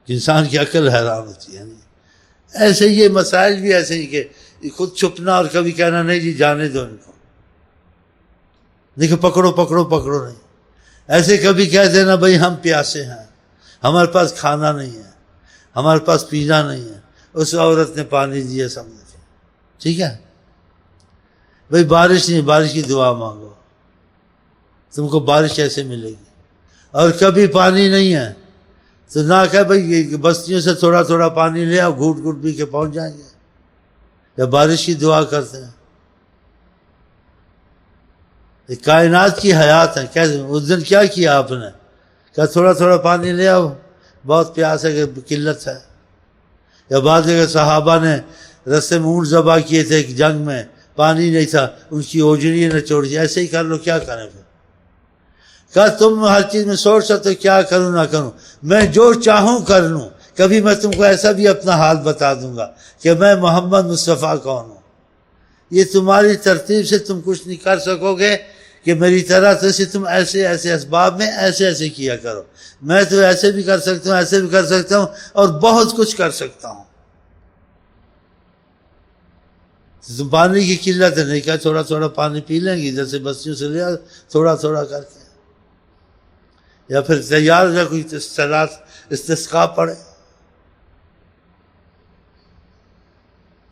کہ انسان کی عقل حیران ہوتی ہے. ایسے یہ مسائل بھی ایسے ہی کہ خود چھپنا اور کبھی کہنا نہیں جی جانے دو ان کو، دیکھو پکڑو پکڑو پکڑو نہیں. ایسے کبھی کہہ دینا بھائی ہم پیاسے ہیں، ہمارے پاس کھانا نہیں ہے، ہمارے پاس پینا نہیں ہے. اس عورت نے پانی دیا سمجھ، ٹھیک ہے بھائی بارش نہیں، بارش کی دعا مانگو، تم کو بارش ایسے ملے گی. اور کبھی پانی نہیں ہے تو نہ کہ بھائی بستیوں سے تھوڑا تھوڑا پانی لے آؤ، گھوٹ گھوٹ پی کے پہنچ جائیں گے. یا بارش کی دعا کرتے ہیں. یہ کائنات کی حیات ہے. کیسے اس دن کیا کیا آپ نے؟ کیا تھوڑا تھوڑا پانی لے آؤ، بہت پیاس ہے کہ قلت ہے. یا بعض جگہ صحابہ نے رستے میں اونٹ ذبح کیے تھے ایک جنگ میں، پانی نہیں تھا، ان کی اوجڑی نے چھوڑ دی. ایسے ہی کر لو، کیا کریں پھر؟ کہا تم ہر چیز میں سوچ سکتے ہو کیا کروں نہ کروں، میں جو چاہوں کر لوں. کبھی میں تم کو ایسا بھی اپنا حال بتا دوں گا کہ میں محمد مصطفیٰ کون ہوں. یہ تمہاری ترتیب سے تم کچھ نہیں کر سکو گے کہ میری طرح سے تم ایسے ایسے اسباب میں ایسے ایسے کیا کرو. میں تو ایسے بھی کر سکتا ہوں، ایسے بھی کر سکتا ہوں، اور بہت کچھ کر سکتا ہوں. تم پانی کی قلت ہے، نہیں کہا تھوڑا تھوڑا پانی پی لیں گے ادھر سے بستیوں سے لیا تھوڑا تھوڑا کر کے. یا پھر تیار ہو کوئی استسقاء پڑے.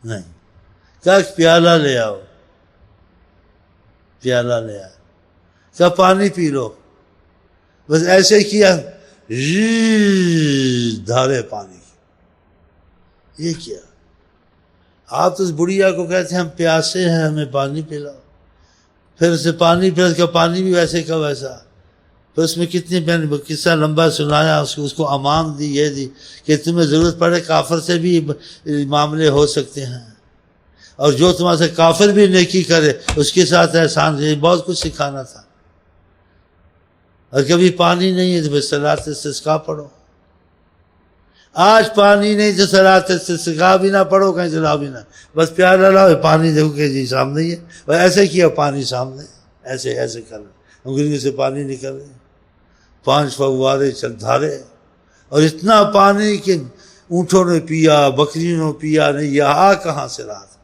نہیں کیا پیالہ لے آؤ، پیالہ لے آؤ، کیا پانی پی لو. بس ایسے کیا دھارے پانی کی. یہ کیا؟ آپ تو اس بڑھیا کو کہتے ہیں ہم پیاسے ہیں ہمیں پانی پلاؤ. پھر اسے پانی پلا کا پانی بھی ویسے کا ویسا. پھر اس میں کتنی قصہ لمبا سنایا، اس کو امان دی، یہ دی کہ تمہیں ضرورت پڑے کافر سے بھی معاملے ہو سکتے ہیں، اور جو تمہارے سے کافر بھی نیکی کرے اس کے ساتھ احسان دے. بہت کچھ سکھانا تھا. اور کبھی پانی نہیں ہے تو پھر صلاۃ استسقاء پڑھو. آج پانی نہیں تو صلاۃ استسقاء بھی نہ پڑھو، کہیں چلا بھی نہ، بس پیالہ لاؤ پانی دیکھو کہ جی سامنے ہی ہے. اور ایسے کیا پانی سامنے، ایسے ایسے کر رہے انگلیوں سے پانی نکل رہے، 5 فوارے چل دھارے. اور اتنا پانی کہ اونٹوں نے پیا، بکریوں نے پیا نہیں. یہ کہاں سے رہا تھا؟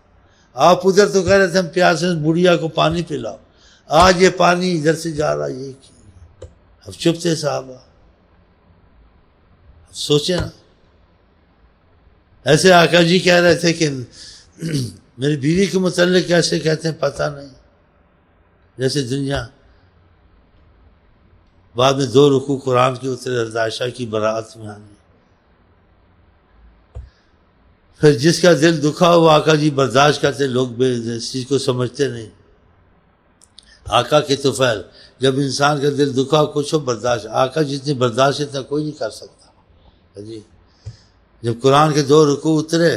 آپ ادھر تو کہہ رہے تھے ہم پیاسے بڑھیا کو پانی پلاؤ، آج یہ پانی ادھر سے جا رہا. یہ کی اب چپ تھے صحابہ. سوچے نا. ایسے آقا جی کہہ رہے تھے کہ میری بیوی کے متعلق کیسے کہتے ہیں پتہ نہیں، جیسے دنیا. بعد میں 2 رکوع قرآن کے اترے حضرت عائشہ کی براءت میں آنے. پھر جس کا دل دکھا وہ آقا جی برداشت کرتے. لوگ اس چیز کو سمجھتے نہیں. آقا کے طفیل جب انسان کا دل دکھا کچھ ہو برداشت. آقا جتنی برداشت اتنا کوئی نہیں کر سکتا. جی جب قرآن کے 2 رکوع اترے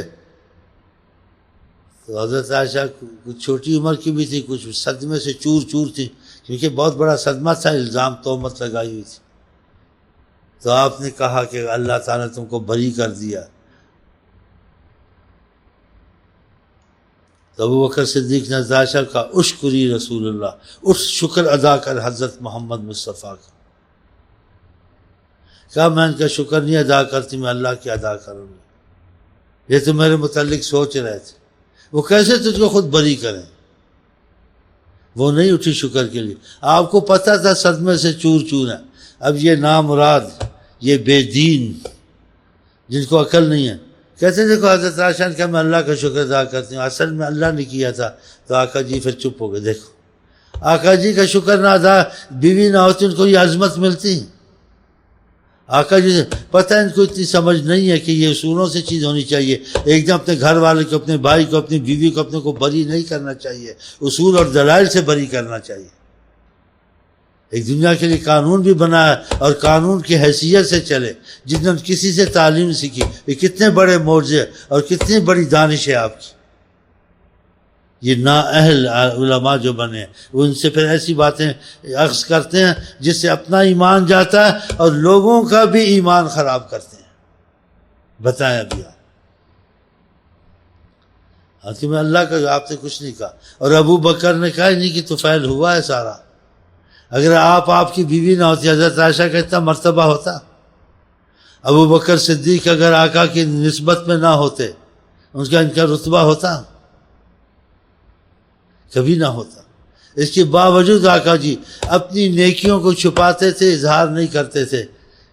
تو حضرت عائشہ کچھ چھوٹی عمر کی بھی تھی، کچھ صدمے سے چور چور تھی، کیونکہ بہت بڑا صدمہ تھا، الزام تہمت لگائی ہوئی تھی. تو آپ نے کہا کہ اللہ تعالیٰ نے تم کو بری کر دیا. تو ابو بکر صدیق نے حضرت عائشہ کا اشکری رسول اللہ، اس شکر ادا کر حضرت محمد مصطفیٰ کا. کہا میں ان کا شکر نہیں ادا کرتی، میں اللہ کی ادا کروں گی. یہ تو میرے متعلق سوچ رہے تھے. وہ کیسے تجھ کو خود بری کریں؟ وہ نہیں اٹھی شکر کے لیے. آپ کو پتہ تھا صدمے سے چور چور ہے. اب یہ نامراد، یہ بے دین جن کو عقل نہیں ہے کہتے دیکھو حضرت عائشہ نے کہا میں اللہ کا شکر ادا کرتی ہوں، اصل میں اللہ نے کیا تھا. تو آقا جی پھر چپ ہو گئے. دیکھو آقا جی کا شکر نہ ادا، بیوی نہ ہوتی ان کو یہ عظمت ملتی. آقا جی پتہ ان کو اتنی سمجھ نہیں ہے کہ یہ اصولوں سے چیز ہونی چاہیے. ایک دم اپنے گھر والے کو، اپنے بھائی کو، اپنی بیوی کو، اپنے کو بری نہیں کرنا چاہیے. اصول اور دلائل سے بری کرنا چاہیے. ایک دنیا کے لیے قانون بھی بنا ہے اور قانون کی حیثیت سے چلے. جس نے کسی سے تعلیم سیکھی، یہ کتنے بڑے معجزے اور کتنی بڑی دانش ہے آپ کی. یہ نااہل علماء جو بنے وہ ان سے پھر ایسی باتیں اخذ کرتے ہیں جس سے اپنا ایمان جاتا ہے اور لوگوں کا بھی ایمان خراب کرتے ہیں. بتائیں ابھی آپ کہ میں اللہ کا آپ سے کچھ نہیں کہا. اور ابو بکر نے کہا نہیں کہ طفیل ہوا ہے سارا. اگر آپ کی بیوی نہ ہوتی حضرت عائشہ کا اتنا مرتبہ ہوتا. ابو بکر صدیق اگر آقا کی نسبت میں نہ ہوتے ان کا رتبہ ہوتا؟ کبھی نہ ہوتا۔ اس کے باوجود آقا جی اپنی نیکیوں کو چھپاتے تھے، اظہار نہیں کرتے تھے،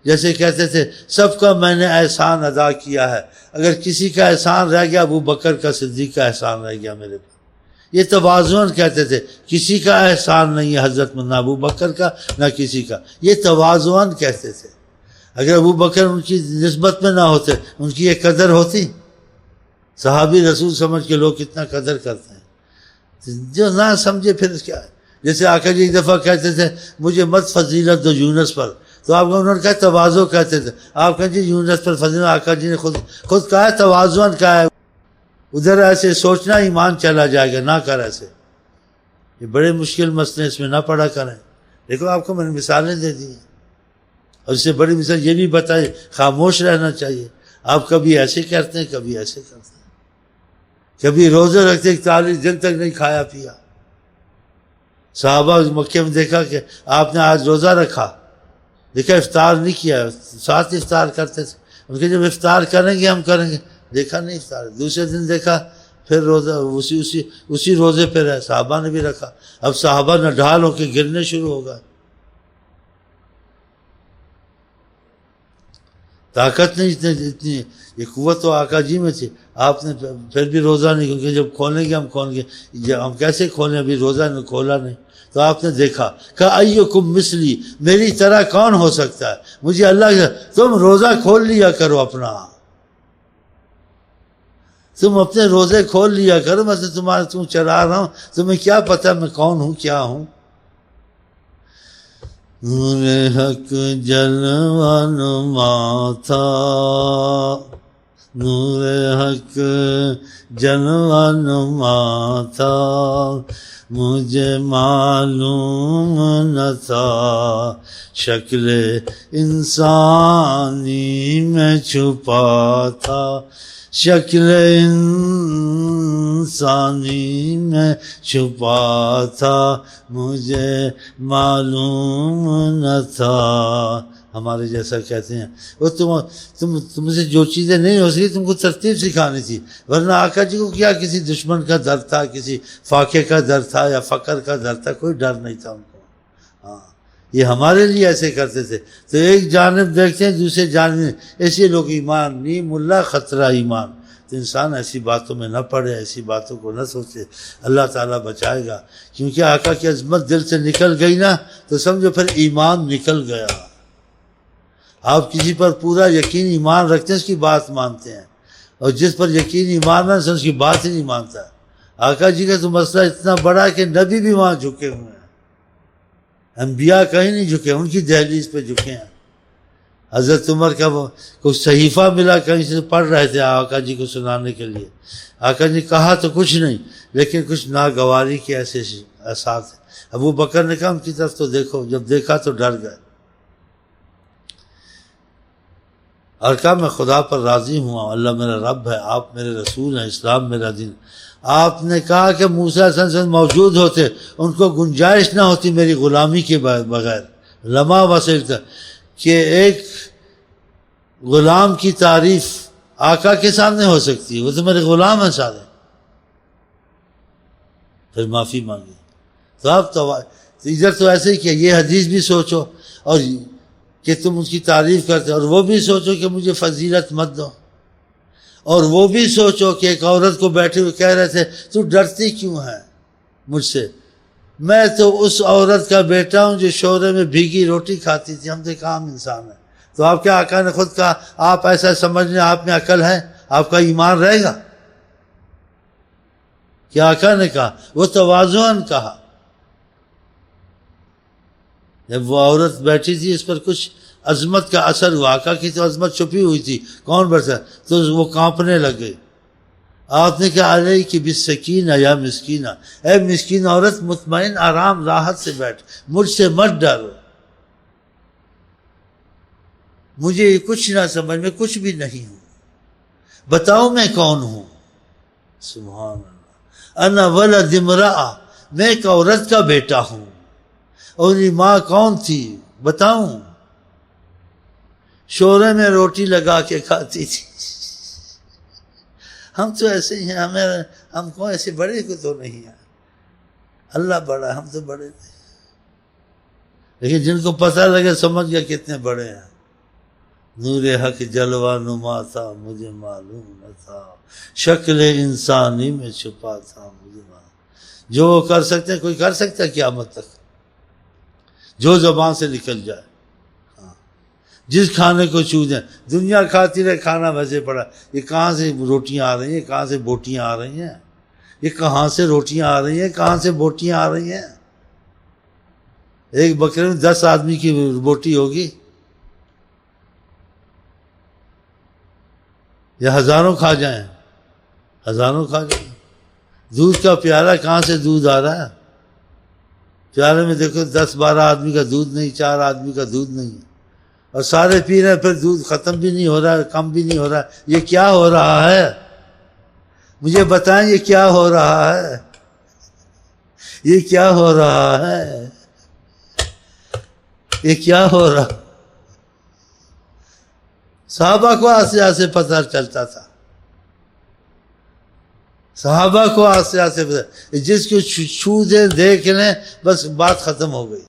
جیسے کہتے تھے سب کا میں نے احسان ادا کیا ہے، اگر کسی کا احسان رہ گیا ابو بکر کا صدیق کا احسان رہ گیا میرے پر۔ یہ تواضعاً کہتے تھے، کسی کا احسان نہیں ہے حضرت نہ ابو بکر کا نہ کسی کا، یہ تواضعاً کہتے تھے۔ اگر ابو بکر ان کی نسبت میں نہ ہوتے ان کی یہ قدر ہوتی؟ صحابی رسول سمجھ کے لوگ کتنا قدر کرتے ہیں، جو نہ سمجھے پھر کیا ہے۔ جیسے آقا جی ایک دفعہ کہتے تھے مجھے مت فضیلت دو یونس پر، تو آپ کو انہوں نے کہا تواضع کہتے تھے، آپ کہیں جی یونس پر فضیلت، آقا جی نے خود کہا ہے تواضعاً کہا ہے۔ ادھر ایسے سوچنا ایمان چلا جائے گا، نہ کر ایسے، یہ بڑے مشکل مسئلے، اس میں نہ پڑا کریں۔ دیکھو آپ کو میں نے مثالیں دے دی ہیں، اور اس سے بڑی مثال یہ بھی بتائی خاموش رہنا چاہیے۔ آپ کبھی ایسے کرتے ہیں کبھی ایسے کرتے ہیں، کبھی روزے رکھتے 41 دن تک نہیں کھایا پیا۔ صحابہ مکے میں دیکھا کہ آپ نے آج روزہ رکھا، دیکھا افطار نہیں کیا، ساتھ افطار کرتے تھے۔ ان کے جب افطار کریں گے ہم کریں گے، دیکھا نہیں افطار۔ دوسرے دن دیکھا پھر روزہ اسی روزے پہ رہے، صحابہ نے بھی رکھا۔ اب صحابہ نڈھال ہو کے گرنے شروع ہو گئے، طاقت نہیں اتنی، یہ قوت تو آقا جی میں تھی۔ آپ نے پھر بھی روزہ نہیں، کیونکہ جب کھولیں گے ہم کھولیں گے، ہم کیسے کھولیں، ابھی روزہ نے کھولا نہیں۔ تو آپ نے دیکھا کہ ایکم مثلی، میری طرح کون ہو سکتا ہے، مجھے اللہ کے تم روزہ کھول لیا کرو اپنا، تم اپنے روزے کھول لیا کرو، میں تم چلا رہا ہوں، تمہیں کیا پتہ میں کون ہوں کیا ہوں۔ نور حق جلوہ نما تھا، نور حق جلوہ نما تھا، مجھے معلوم نہ تھا، شکل انسانی میں چھپا تھا، شکل انسانی میں چھپا تھا، مجھے معلوم نہ تھا۔ ہمارے جیسا کہتے ہیں وہ تم سے جو چیزیں نہیں ہو سکی تم کو ترتیب سکھانی تھی، ورنہ آقا جی کو کیا کسی دشمن کا ڈر تھا، کسی فاقے کا ڈر تھا یا فقر کا ڈر تھا، کوئی ڈر نہیں تھا ان کو۔ ہاں یہ ہمارے لیے ایسے کرتے تھے۔ تو ایک جانب دیکھتے ہیں دوسرے جانب ایسے لوگ ایمان نہیں ملا خطرہ ایمان، تو انسان ایسی باتوں میں نہ پڑے، ایسی باتوں کو نہ سوچے، اللہ تعالیٰ بچائے گا۔ کیونکہ آقا کی عظمت دل سے نکل گئی نا تو سمجھو پھر ایمان نکل گیا۔ آپ کسی پر پورا یقین ایمان رکھتے ہیں اس کی بات مانتے ہیں، اور جس پر یقین ایمان نہ اس کی بات ہی نہیں مانتا۔ آقا جی کا تو مسئلہ اتنا بڑا ہے کہ نبی بھی وہاں جھکے ہوئے ہیں، انبیاء کہیں نہیں جھکے، ان کی دہلیز پہ جھکے ہیں۔ حضرت عمر کا کچھ صحیفہ ملا، کہیں سے پڑھ رہے تھے آقا جی کو سنانے کے لیے، آقا جی کہا تو کچھ نہیں لیکن کچھ ناگواری کے ایسے احساس ہیں۔ ابو بکر نے کہا ان کی طرف تو دیکھو، جب دیکھا تو ڈر گئے، اور کہا میں خدا پر راضی ہوں، اللہ میرا رب ہے، آپ میرے رسول ہیں، اسلام میرا دین۔ آپ نے کہا کہ موسیٰ علیہ السلام موجود ہوتے ان کو گنجائش نہ ہوتی میری غلامی کے بغیر، لمحہ وصلتا کہ ایک غلام کی تعریف آقا کے سامنے ہو سکتی ہے، وہ تو میرے غلام ہیں سارے۔ پھر معافی مانگی۔ تو آپ ادھر تو ایسے ہی کیا، یہ حدیث بھی سوچو اور کہ تم اس کی تعریف کرتے، اور وہ بھی سوچو کہ مجھے فضیلت مت دو، اور وہ بھی سوچو کہ ایک عورت کو بیٹھے ہوئے کہہ رہے تھے تو ڈرتی کیوں ہے مجھ سے، میں تو اس عورت کا بیٹا ہوں جو شورے میں بھیگی روٹی کھاتی تھی، ہم تو ایک عام انسان ہیں۔ تو آپ کے آقا نے خود کہا آپ ایسا سمجھ لیں آپ میں عقل ہے، آپ کا ایمان رہے گا؟ کیا آقا نے کہا؟ وہ تواضعاً کہا۔ جب وہ عورت بیٹھی تھی اس پر کچھ عظمت کا اثر ہوا، آقا کی تو عظمت چھپی ہوئی تھی، کون بیٹھا تو وہ کانپنے لگے۔ آپ نے کہا علیہ کی بالسکینہ یا مسکینہ، اے مسکین عورت مطمئن آرام راحت سے بیٹھ، مجھ سے مت ڈر، مجھے کچھ نہ سمجھ، میں کچھ بھی نہیں ہوں، بتاؤ میں کون ہوں؟ سبحان اللہ، انا ولد امرأہ، میں ایک عورت کا بیٹا ہوں، اور یہ ماں کون تھی بتاؤں؟ شورے میں روٹی لگا کے کھاتی تھی. ہم تو ایسے ہی ہیں, ہم کو ایسے بڑے کو تو نہیں ہیں, اللہ بڑا, ہم تو بڑے تھے. لیکن جن کو پتہ لگے سمجھ گیا کتنے بڑے ہیں. نور حق جلوہ نما تھا مجھے معلوم نہ تھا, شکل انسانی میں چھپا تھا مجھے معلوم. جو وہ کر سکتے ہیں کوئی کر سکتا ہے قیامت تک, جو زبان سے نکل جائے. جس کھانے کو چھو دیں, دنیا کھاتی رہے, کھانا ویسے پڑا. یہ کہاں سے روٹیاں آ رہی ہیں, کہاں سے بوٹیاں آ رہی ہیں, یہ کہاں سے روٹیاں آ رہی ہیں, کہاں سے بوٹیاں آ رہی ہیں. ایک بکرے میں 10 آدمی کی بوٹی ہوگی, یا ہزاروں کھا جائیں, ہزاروں کھا جائیں. دودھ کا پیالہ, کہاں سے دودھ آ رہا ہے؟ پیالے میں دیکھو 10-12 آدمی کا دودھ نہیں, 4 آدمی کا دودھ نہیں, اور سارے پی رہے ہیں, پھر دودھ ختم بھی نہیں ہو رہا ہے, کم بھی نہیں ہو رہا ہے. یہ کیا ہو رہا ہے؟ مجھے بتائیں یہ کیا ہو رہا ہے؟ یہ کیا ہو رہا ہے؟ یہ کیا ہو رہا؟ صحابہ کو آستے آستے پتہ چلتا تھا, صحابہ کو آستے آستے پتہ, جس کو چھو دیں دیکھ لیں بس بات ختم ہو گئی.